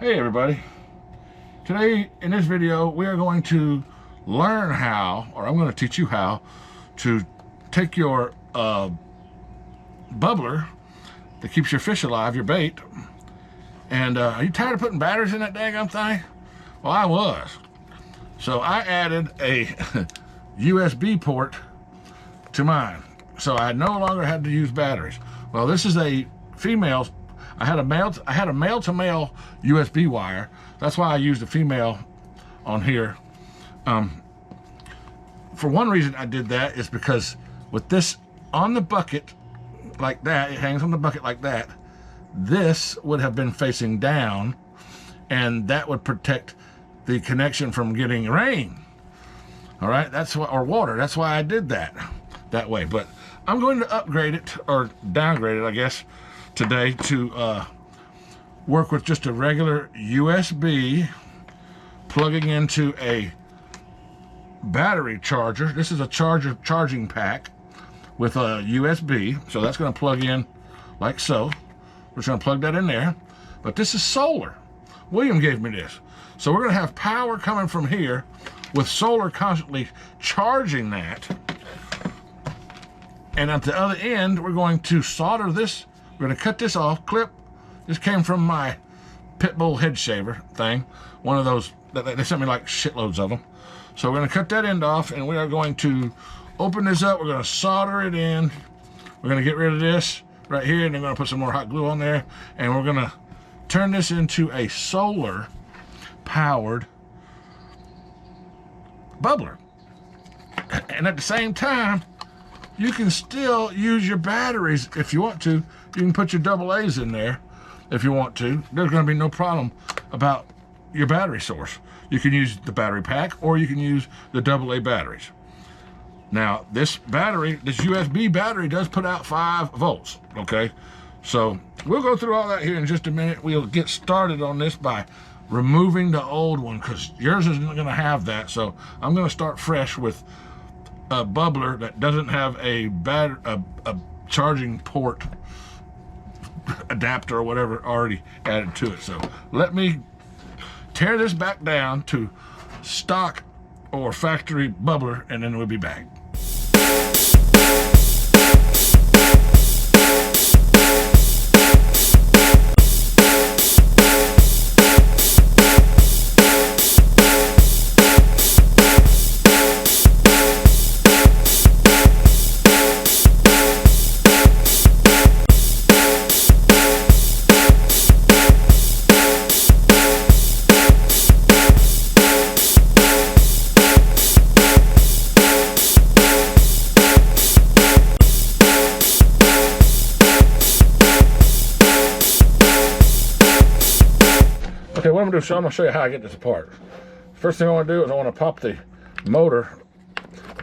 Hey everybody, today in this video we are going to learn how, or I'm going to teach you how to take your bubbler that keeps your fish alive, your bait, and are you tired of putting batteries in that daggum thing? Well, I was. So I added a USB port to mine, so I no longer had to use batteries. Well, this is a female. I had a male-to-male USB wire. That's why I used a female on here. For one reason I did that is because with this on the bucket like that, it hangs on the bucket like that, this would have been facing down, and that would protect the connection from getting rain. All right, that's why, or water. That's why I did that way. But I'm going to upgrade it, or downgrade it, I guess, today to work with just a regular USB plugging into a battery charger. This is a charging pack with a USB, so that's going to plug in like so. We're just going to plug that in there. But this is solar. William gave me this. So we're going to have power coming from here with solar constantly charging that. And at the other end, we're going to solder this. We're going to cut this off, clip. This came from my Pitbull head shaver thing. One of those, they sent me like shitloads of them. So we're going to cut that end off, and we are going to open this up. We're going to solder it in. We're going to get rid of this right here, and then we're going to put some more hot glue on there. And we're going to turn this into a solar-powered bubbler. And at the same time, you can still use your batteries if you want to. You can put your AA's in there if you want to. There's going to be no problem about your battery source. You can use the battery pack, or you can use the AA batteries. Now, this battery, this USB battery does put out 5 volts, okay? So we'll go through all that here in just a minute. We'll get started on this by removing the old one, because yours isn't going to have that. So I'm going to start fresh with a bubbler that doesn't have a charging port adapter or whatever already added to it. So let me tear this back down to stock or factory bubbler, and then we'll be back. Okay, what I'm going to do, I'm going to show you how I get this apart. First thing I want to do is I want to pop the motor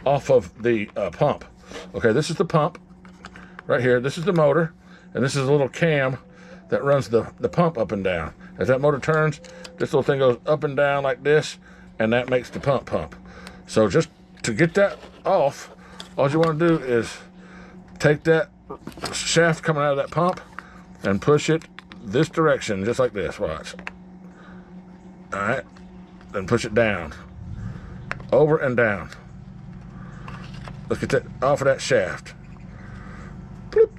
off of the pump. Okay, this is the pump right here. This is the motor, and this is a little cam that runs the pump up and down. As that motor turns, this little thing goes up and down like this, and that makes the pump. So just to get that off, all you want to do is take that shaft coming out of that pump and push it this direction, just like this. Watch. All right, then push it down, over and down. Let's get that off of that shaft. Bloop.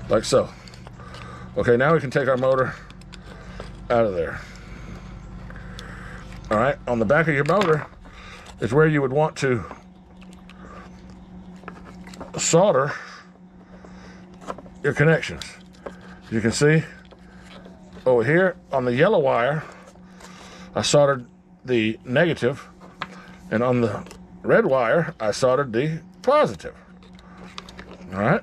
Like so. Okay, now we can take our motor out of there. All right, on the back of your motor is where you would want to solder your connections. You can see over here on the yellow wire, I soldered the negative, and on the red wire, I soldered the positive. All right.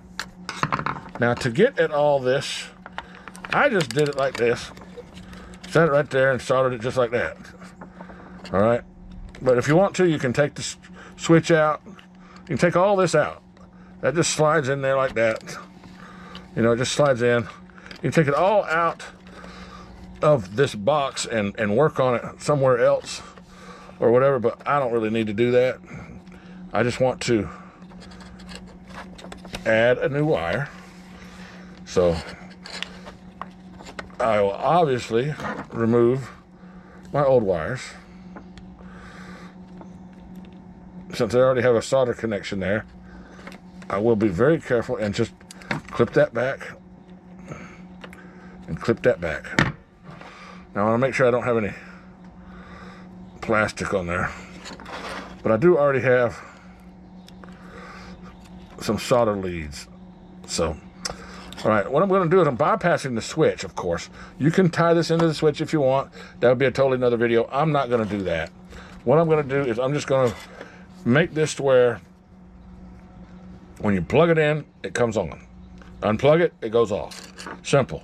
Now to get at all this, I just did it like this. Set it right there and soldered it just like that. All right. But if you want to, you can take the switch out. You can take all this out. That just slides in there like that. You know, it just slides in. You can take it all out of this box and work on it somewhere else or whatever, but I don't really need to do that. I just want to add a new wire. So I will obviously remove my old wires, since I already have a solder connection there. I will be very careful and just clip that back and clip that back. Now I want to make sure I don't have any plastic on there, but I do already have some solder leads. So, all right, what I'm going to do is I'm bypassing the switch, of course. You can tie this into the switch if you want. That would be a totally another video. I'm not going to do that. What I'm going to do is I'm just going to make this to where when you plug it in, it comes on. Unplug it, it goes off. Simple.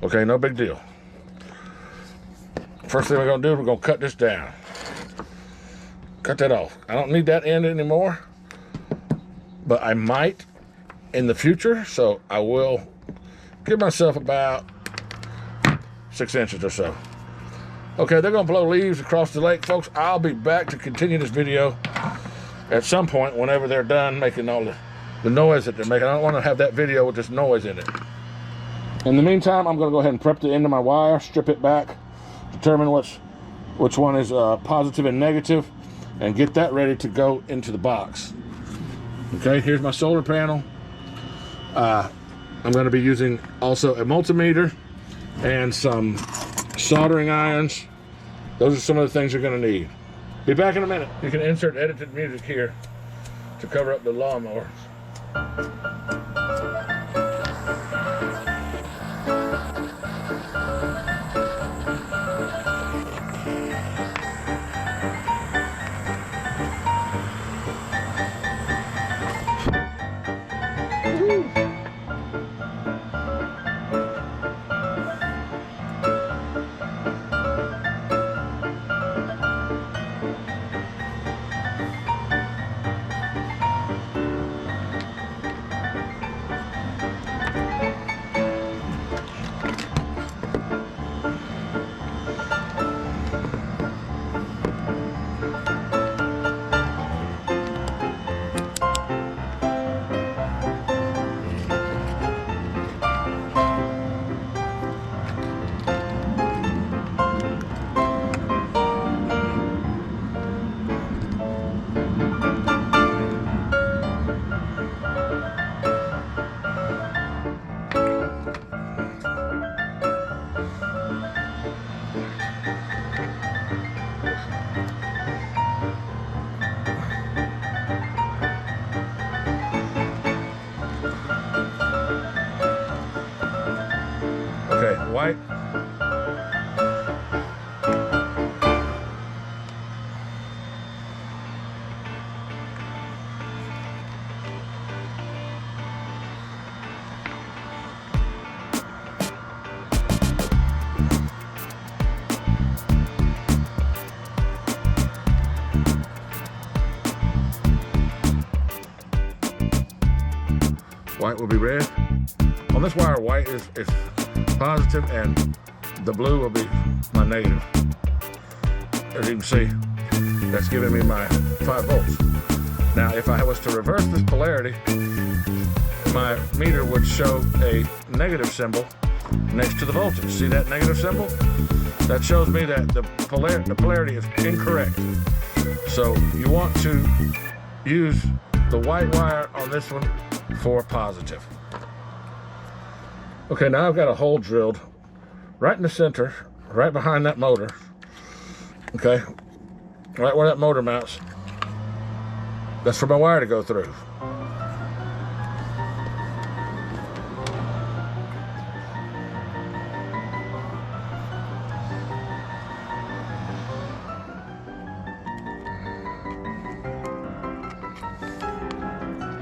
Okay, no big deal. First thing we're going to do is we're going to cut this down. Cut that off. I don't need that end anymore, but I might in the future, so I will give myself about 6 inches or so. Okay, they're going to blow leaves across the lake, folks. I'll be back to continue this video at some point whenever they're done making all the noise that they're making. I don't want to have that video with this noise in it. In the meantime, I'm going to go ahead and prep the end of my wire, strip it back, determine which one is positive and negative, and get that ready to go into the box. Okay, here's my solar panel. I'm going to be using also a multimeter and some soldering irons. Those are some of the things you're going to need. Be back in a minute. You can insert edited music here to cover up the lawnmower. Okay, white. White will be red. On this wire, white is positive and the blue will be my negative. As you can see, that's giving me my 5 volts. Now, if I was to reverse this polarity, my meter would show a negative symbol next to the voltage. See that negative symbol? That shows me that the polarity is incorrect. So you want to use the white wire on this one for positive. Okay, now I've got a hole drilled right in the center, right behind that motor. Okay, right where that motor mounts. That's for my wire to go through.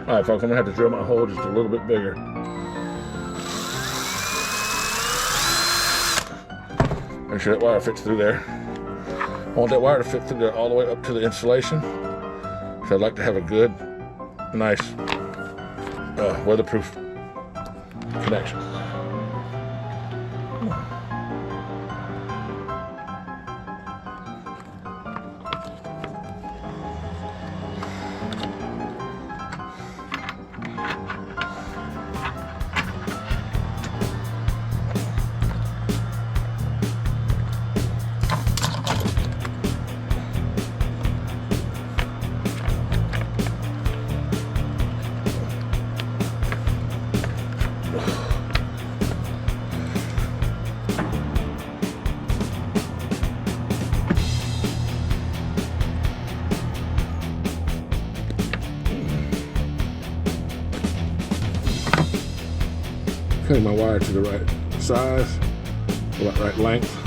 All right, folks, I'm gonna have to drill my hole just a little bit bigger. Make sure that wire fits through there. I want that wire to fit through there all the way up to the insulation. So I'd like to have a good, nice, weatherproof connection. cutting my wire to the right size, right length.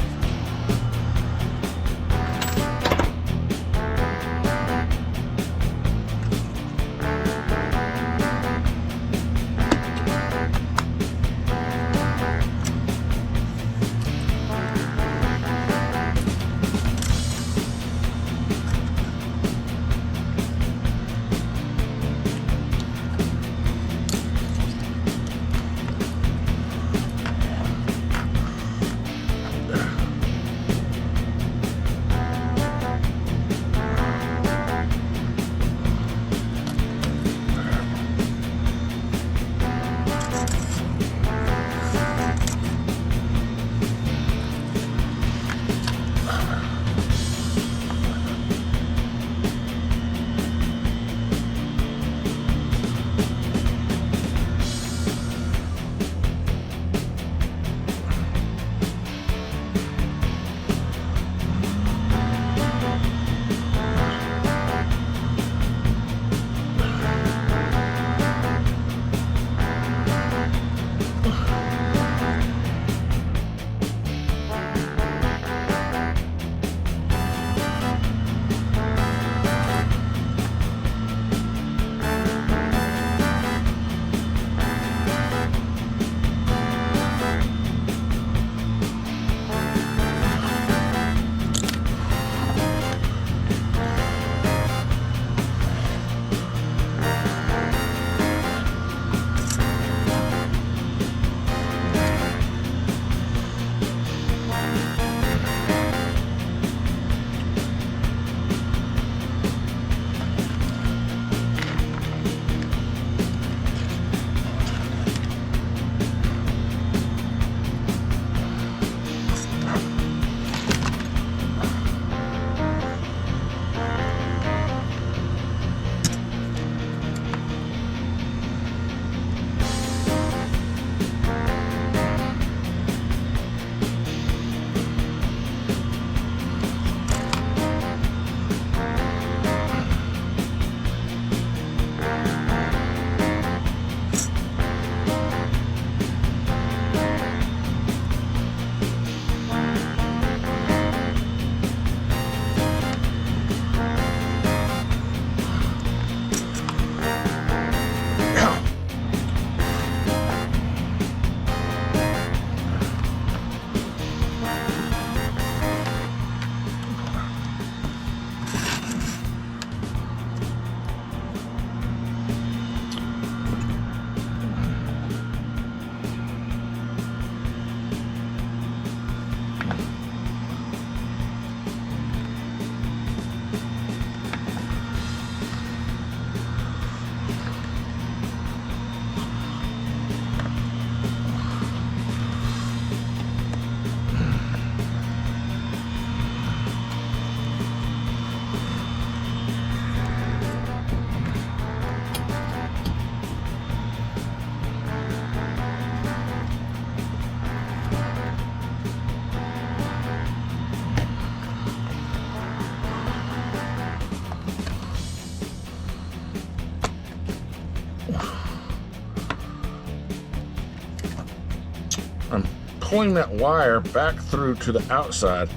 I'm pulling that wire back through to the outside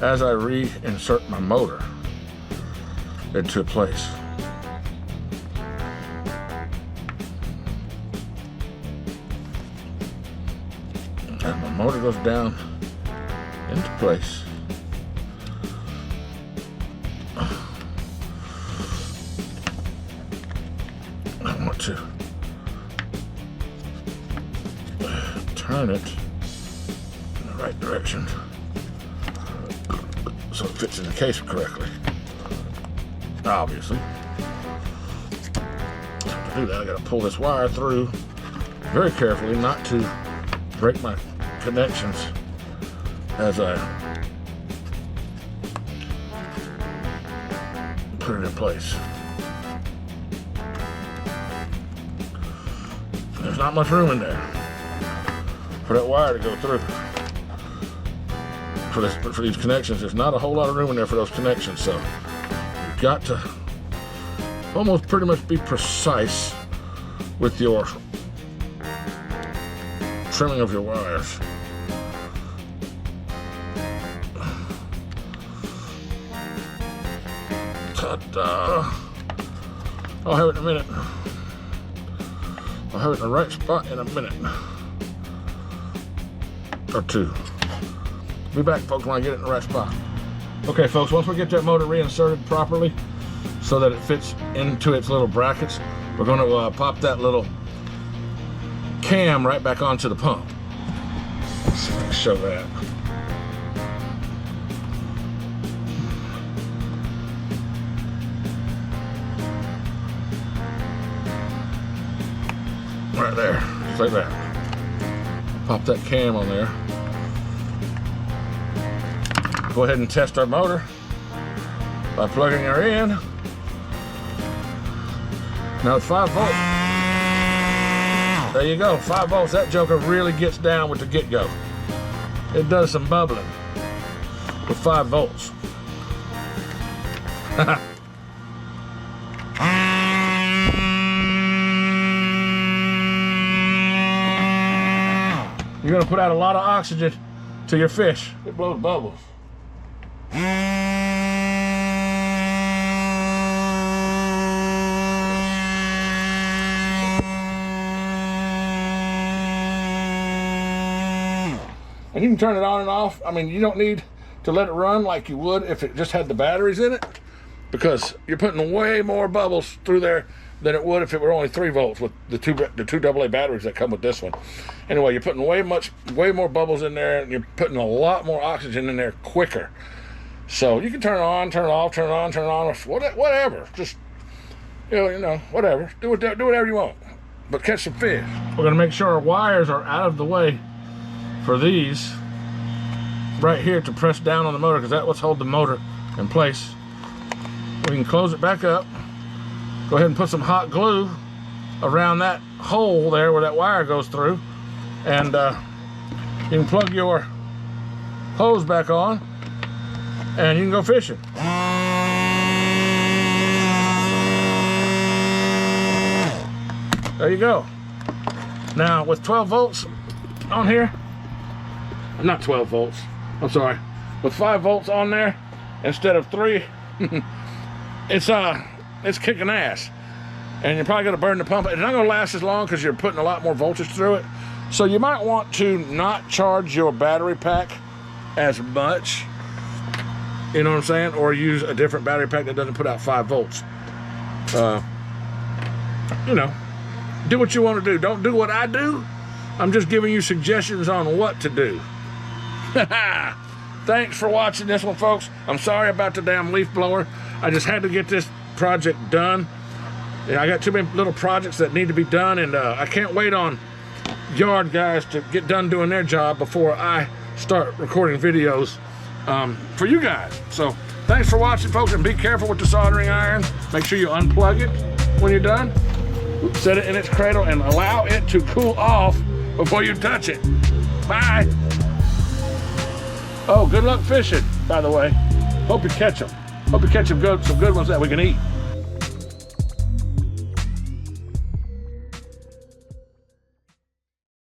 as I reinsert my motor into place. And my motor goes down into place. I want to turn it in the right direction so it fits in the case correctly. Obviously. To do that, I got to pull this wire through very carefully, not to break my connections as I put it in place. There's not much room in there for that wire to go through. For these connections, there's not a whole lot of room in there for those connections, so you've got to almost pretty much be precise with your trimming of your wires. Ta-da! I'll have it in a minute. I'll have it in the right spot in a minute. Or two. Be back, folks, when I get it in the right spot. Okay, folks, once we get that motor reinserted properly so that it fits into its little brackets, we're going to pop that little cam right back onto the pump. Let's see if I can show that. Right there, just like that. Pop that cam on there. Go ahead and test our motor by plugging her in. Now it's 5 volts. There you go, 5 volts. That joker really gets down with the get-go. It does some bubbling with 5 volts. You're gonna put out a lot of oxygen to your fish. It blows bubbles. And you can turn it on and off. I mean, you don't need to let it run like you would if it just had the batteries in it, because you're putting way more bubbles through there than it would if it were only 3 volts with the two AA batteries that come with this one. Anyway, you're putting way more bubbles in there, and you're putting a lot more oxygen in there quicker. So you can turn it on, turn it off, turn it on, turn it on, whatever. Just you know, whatever. Do whatever you want, but catch some fish. We're gonna make sure our wires are out of the way for these right here to press down on the motor, because that's what's holding the motor in place. We can close it back up. Go ahead and put some hot glue around that hole there where that wire goes through, and you can plug your hose back on and you can go fishing. There you go. Now with 12 volts on here, not 12 volts, I'm sorry, with 5 volts on there instead of 3, it's kicking ass. And you're probably gonna burn the pump. It's not gonna last as long because you're putting a lot more voltage through it. So you might want to not charge your battery pack as much, you know what I'm saying? Or use a different battery pack that doesn't put out 5 volts. You know, do what you want to do. Don't do what I do. I'm just giving you suggestions on what to do. Thanks for watching this one, folks. I'm sorry about the damn leaf blower. I just had to get this project done. Yeah, I got too many little projects that need to be done, and I can't wait on yard guys to get done doing their job before I start recording videos for you guys. So thanks for watching, folks, and be careful with the soldering iron. Make sure you unplug it when you're done. Set it in its cradle and allow it to cool off before you touch it. Bye. Oh, good luck fishing, by the way. Hope you catch them. Hope you catch some good ones that we can eat.